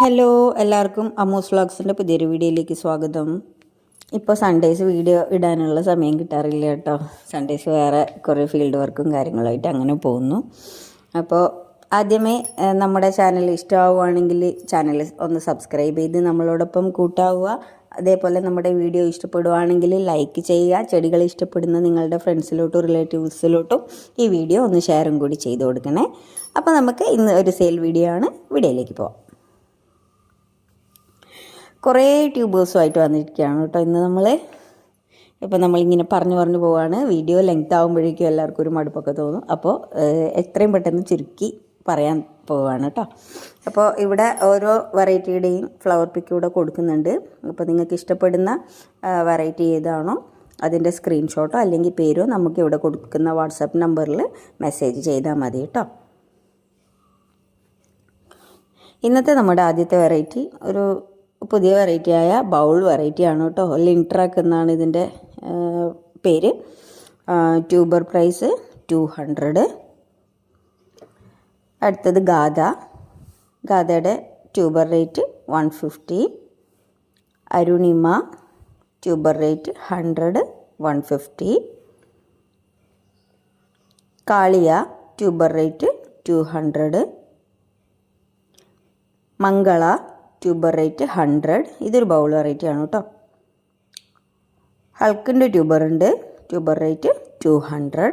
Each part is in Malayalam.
ഹലോ, എല്ലാവർക്കും അമ്മൂസ് വ്ളോഗ്സിൻ്റെ പുതിയൊരു വീഡിയോയിലേക്ക് സ്വാഗതം. ഇപ്പോൾ സൺഡേസ് വീഡിയോ ഇടാനുള്ള സമയം കിട്ടാറില്ല കേട്ടോ. സൺഡേസ് വേറെ കുറേ ഫീൽഡ് വർക്കും കാര്യങ്ങളായിട്ട് അങ്ങനെ പോകുന്നു. അപ്പോൾ ആദ്യമേ നമ്മുടെ ചാനൽ ഇഷ്ടമാവുകയാണെങ്കിൽ ചാനൽ ഒന്ന് സബ്സ്ക്രൈബ് ചെയ്ത് നമ്മളോടൊപ്പം കൂട്ടാവുക. അതേപോലെ നമ്മുടെ വീഡിയോ ഇഷ്ടപ്പെടുവാണെങ്കിൽ ലൈക്ക് ചെയ്യുക. ചെടികൾ ഇഷ്ടപ്പെടുന്ന നിങ്ങളുടെ ഫ്രണ്ട്സിലോട്ടും റിലേറ്റീവ്സിലോട്ടും ഈ വീഡിയോ ഒന്ന് ഷെയറും കൂടി ചെയ്ത് കൊടുക്കണേ. അപ്പോൾ നമുക്ക് ഇന്ന് ഒരു സെയിൽ വീഡിയോ ആണ്. വീഡിയോയിലേക്ക് പോവാം. കുറേ ട്യൂബേഴ്സുമായിട്ട് വന്നിരിക്കുകയാണ് കേട്ടോ ഇന്ന് നമ്മൾ. ഇപ്പോൾ നമ്മളിങ്ങനെ പറഞ്ഞു പോവുകയാണ്. വീഡിയോ ലെങ്ത് ആകുമ്പോഴേക്കും എല്ലാവർക്കും ഒരു മടുപ്പൊക്കെ തോന്നും. അപ്പോൾ എത്രയും പെട്ടെന്ന് ചുരുക്കി പറയാൻ പോവുകയാണ് കേട്ടോ. അപ്പോൾ ഇവിടെ ഓരോ വെറൈറ്റിയുടെയും ഫ്ലവർ പിക്ക് ഇവിടെ കൊടുക്കുന്നുണ്ട്. അപ്പോൾ നിങ്ങൾക്ക് ഇഷ്ടപ്പെടുന്ന വെറൈറ്റി ഏതാണോ അതിൻ്റെ സ്ക്രീൻഷോട്ടോ അല്ലെങ്കിൽ പേരോ നമുക്ക് ഇവിടെ കൊടുക്കുന്ന വാട്സാപ്പ് നമ്പറിൽ മെസ്സേജ് ചെയ്താൽ മതി കേട്ടോ. ഇന്നത്തെ നമ്മുടെ ആദ്യത്തെ വെറൈറ്റി ഒരു പുതിയ വെറൈറ്റിയായ ബൗൾ വെറൈറ്റിയാണ് കേട്ടോ. ലിൻട്രാക്ക് എന്നാണ് ഇതിൻ്റെ പേര്. Tuber price 200. അടുത്തത് ഗാഥയുടെ tuber rate 150. Arunima tuber rate 100, 150. Kaliya tuber rate 200. Mangala tuber rate 100. ഇതൊരു ബൗൾ വെറൈറ്റിയാണ് കേട്ടോ. ഹൾക്കിൻ്റെ ട്യൂബർ ഉണ്ട്, ട്യൂബർ റേറ്റ് 200.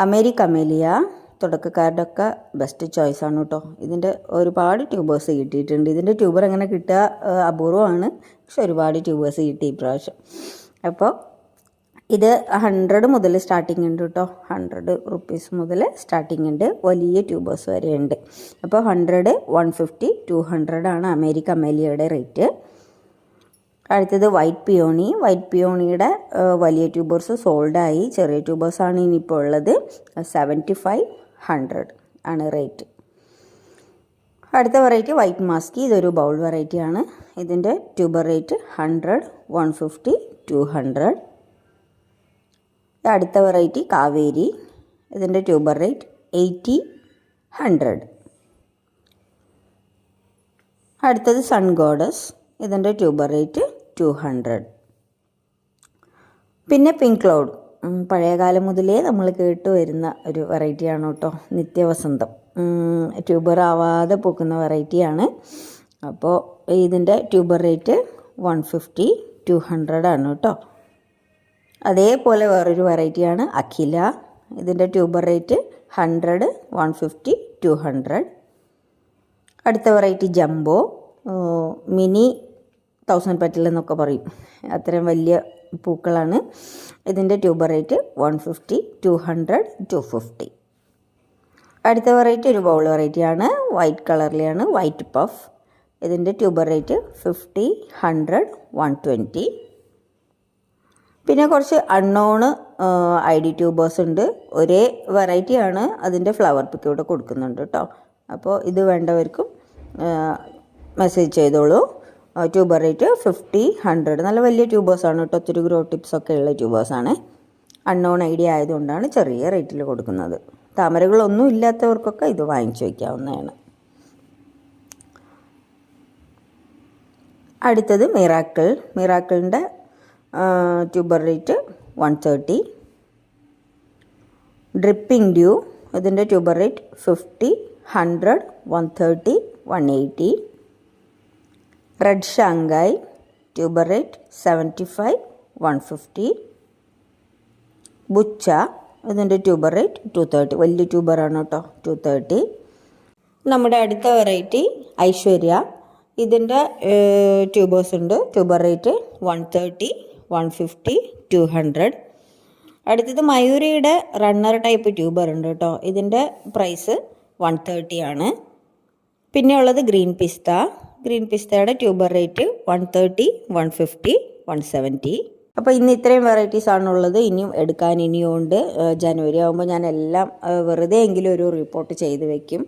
അമേരിക്കമേലിയ തുടക്കക്കാരുടെ ഒക്കെ ബെസ്റ്റ് ചോയ്സാണ് കേട്ടോ. ഇതിൻ്റെ ഒരുപാട് ട്യൂബേഴ്സ് കിട്ടിയിട്ടുണ്ട്. ഇതിൻ്റെ ട്യൂബർ എങ്ങനെ കിട്ടുക അപൂർവമാണ്, പക്ഷെ ഒരുപാട് ട്യൂബേഴ്സ് കിട്ടി ഇപ്രാവശ്യം. അപ്പോൾ ഇത് 100 മുതൽ സ്റ്റാർട്ടിങ് ഉണ്ട് കേട്ടോ. 100 റുപ്പീസ് മുതൽ സ്റ്റാർട്ടിങ് ഉണ്ട്. വലിയ ട്യൂബേഴ്സ് വരെ ഉണ്ട്. അപ്പോൾ 100, 150, 200 ആണ് അമേരിക്കമേലിയയുടെ റേറ്റ്. അടുത്തത് വൈറ്റ് പിയോണിയുടെ വലിയ ട്യൂബേഴ്സ് സോൾഡായി. ചെറിയ ട്യൂബേഴ്സാണ് ഇനിയിപ്പോൾ ഉള്ളത്. 75, 100 ആണ് റേറ്റ്. അടുത്ത വെറൈറ്റി വൈറ്റ് മാസ്കി. ഇതൊരു ബൗൾ വെറൈറ്റിയാണ്. ഇതിൻ്റെ ട്യൂബർ റേറ്റ് 100, 150, 200. അടുത്ത വെറൈറ്റി കാവേരി. ഇതിൻ്റെ ട്യൂബർ റേറ്റ് 80, 100. അടുത്തത് സൺ ഗോഡസ്. ഇതിൻ്റെ ട്യൂബർ റേറ്റ് 200. പിന്നെ പിങ്ക് ക്ലൗഡ്. പഴയകാലം മുതലേ നമ്മൾ കേട്ട് വരുന്ന ഒരു വെറൈറ്റിയാണ് കേട്ടോ. നിത്യവസന്തം ട്യൂബർ ആവാതെ പൂക്കുന്ന വെറൈറ്റിയാണ്. അപ്പോൾ ഇതിൻ്റെ ട്യൂബർ റേറ്റ് 150, 200 ആണ് കേട്ടോ. അതേപോലെ വേറൊരു വെറൈറ്റിയാണ് അഖില. ഇതിൻ്റെ ട്യൂബർ റേറ്റ് 100, 150, 200. അടുത്ത വെറൈറ്റി ജംബോ. മിനി 1000 പെറ്റൽ എന്നൊക്കെ പറയും. അത്രയും വലിയ പൂക്കളാണ്. ഇതിൻ്റെ ട്യൂബർ റേറ്റ് 150, 200, 250. അടുത്ത വെറൈറ്റി ഒരു ബൗൾ വെറൈറ്റിയാണ്. വൈറ്റ് കളറിലെയാണ്. White puff. ഇതിൻ്റെ ട്യൂബർ റേറ്റ് 50, 100, 120. പിന്നെ കുറച്ച് അൺനോൺ ID ട്യൂബേഴ്സ് ഉണ്ട്. ഒരേ വെറൈറ്റിയാണ്. അതിൻ്റെ ഫ്ലവർ പിക്ക് ഇവിടെ കൊടുക്കുന്നുണ്ട് കേട്ടോ. അപ്പോൾ ഇത് വേണ്ടവർക്കും മെസ്സേജ് ചെയ്തോളൂ. Tuber rate 50, 100. നല്ല വലിയ ട്യൂബേഴ്സാണ് കേട്ടോ. ഒത്തിരി ഗ്രോ ടിപ്സൊക്കെ ഉള്ള ട്യൂബേഴ്സാണ്. അൺനോൺ ID ആയതുകൊണ്ടാണ് ചെറിയ റേറ്റിൽ കൊടുക്കുന്നത്. താമരകളൊന്നും ഇല്ലാത്തവർക്കൊക്കെ ഇത് വാങ്ങിച്ചു വയ്ക്കാവുന്നതാണ്. അടുത്തത് മിറാക്കിളിൻ്റെ ട്യൂബർ റേറ്റ് 130. Dripping dew. ഇതിൻ്റെ tuber rate 50, 100, 130, 180. Red Shanghai. Tuber rate 75, 150. ബുച്ച. ഇതിൻ്റെ ട്യൂബർ റേറ്റ് 230. വലിയ ട്യൂബറാണ് കേട്ടോ. 230. നമ്മുടെ അടുത്ത വെറൈറ്റി ഐശ്വര്യ. ഇതിൻ്റെ ട്യൂബേഴ്സ് ഉണ്ട്. Tuber rate 130, 150, 200. അടുത്തത് മയൂരിയുടെ റണ്ണർ ടൈപ്പ് ട്യൂബർ ഉണ്ട് കേട്ടോ. ഇതിൻ്റെ പ്രൈസ് 130 ആണ്. പിന്നെ ഉള്ളത് ഗ്രീൻ പിസ്തയുടെ ട്യൂബർ റേറ്റ് 130, 150, 170. അപ്പോൾ ഇന്ന് ഇത്രയും വെറൈറ്റീസ് ആണുള്ളത്. ഇനിയും ഉണ്ട്. ജനുവരി ആകുമ്പോൾ ഞാൻ എല്ലാം വെറുതെ എങ്കിലും ഒരു റിപ്പോർട്ട് ചെയ്ത് വെക്കും.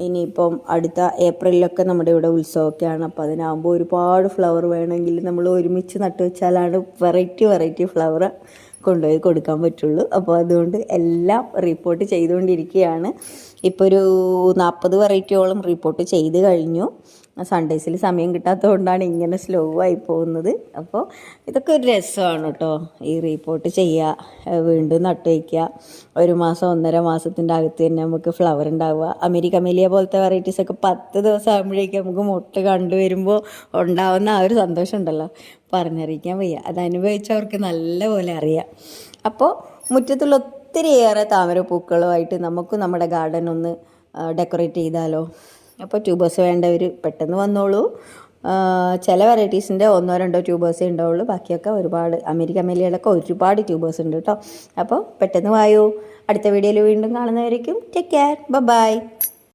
ഇനിയിപ്പം അടുത്ത ഏപ്രിലൊക്കെ നമ്മുടെ ഇവിടെ ഉത്സവമൊക്കെയാണ്. അപ്പോൾ അതിനാകുമ്പോൾ ഒരുപാട് ഫ്ലവർ വേണമെങ്കിൽ നമ്മൾ ഒരുമിച്ച് നട്ടു വെച്ചാലാണ് വെറൈറ്റി ഫ്ലവർ കൊണ്ടുപോയി കൊടുക്കാൻ പറ്റുള്ളൂ. അപ്പോൾ അതുകൊണ്ട് എല്ലാം റിപ്പോർട്ട് ചെയ്തുകൊണ്ടിരിക്കുകയാണ്. ഇപ്പോൾ ഒരു 40 വെറൈറ്റിയോളം റിപ്പോർട്ട് ചെയ്ത് കഴിഞ്ഞു. സൺഡേസിൽ സമയം കിട്ടാത്തതുകൊണ്ടാണ് ഇങ്ങനെ സ്ലോ ആയി പോകുന്നത്. അപ്പോൾ ഇതൊക്കെ ഒരു രസമാണ് കേട്ടോ. ഈ റിപ്പോർട്ട് ചെയ്യുക, വീണ്ടും നട്ടു വയ്ക്കുക, 1 മാസം 1.5 മാസത്തിൻ്റെ അകത്ത് തന്നെ നമുക്ക് ഫ്ലവർ ഉണ്ടാവുക. അമേരിക്കമേലിയ പോലത്തെ വെറൈറ്റീസൊക്കെ 10 ദിവസം ആകുമ്പോഴേക്കും നമുക്ക് മുട്ട് കണ്ടുവരുമ്പോൾ ഉണ്ടാവുന്ന ആ ഒരു സന്തോഷം ഉണ്ടല്ലോ, പറഞ്ഞറിയിക്കാൻ വയ്യ. അത് അനുഭവിച്ചവർക്ക് നല്ലപോലെ അറിയാം. അപ്പോൾ മുറ്റത്തുള്ള ഒത്തിരിയേറെ താമരപ്പൂക്കളുമായിട്ട് നമുക്ക് നമ്മുടെ ഗാർഡൻ ഒന്ന് ഡെക്കറേറ്റ് ചെയ്താലോ. അപ്പോൾ ട്യൂബേഴ്സ് വേണ്ടവർ പെട്ടെന്ന് വന്നോളൂ. ചില വെറൈറ്റീസിൻ്റെ 1-2 ട്യൂബേഴ്സേ ഉണ്ടാവുള്ളൂ. ബാക്കിയൊക്കെ ഒരുപാട് അമേരിക്കമേലിയയിലൊക്കെ ഒരുപാട് ട്യൂബേഴ്സ് ഉണ്ട് കേട്ടോ. അപ്പോൾ പെട്ടെന്ന് വായോ. അടുത്ത വീഡിയോയിൽ വീണ്ടും കാണുന്നവരേക്കും ടേക്ക് കെയർ, ബൈ.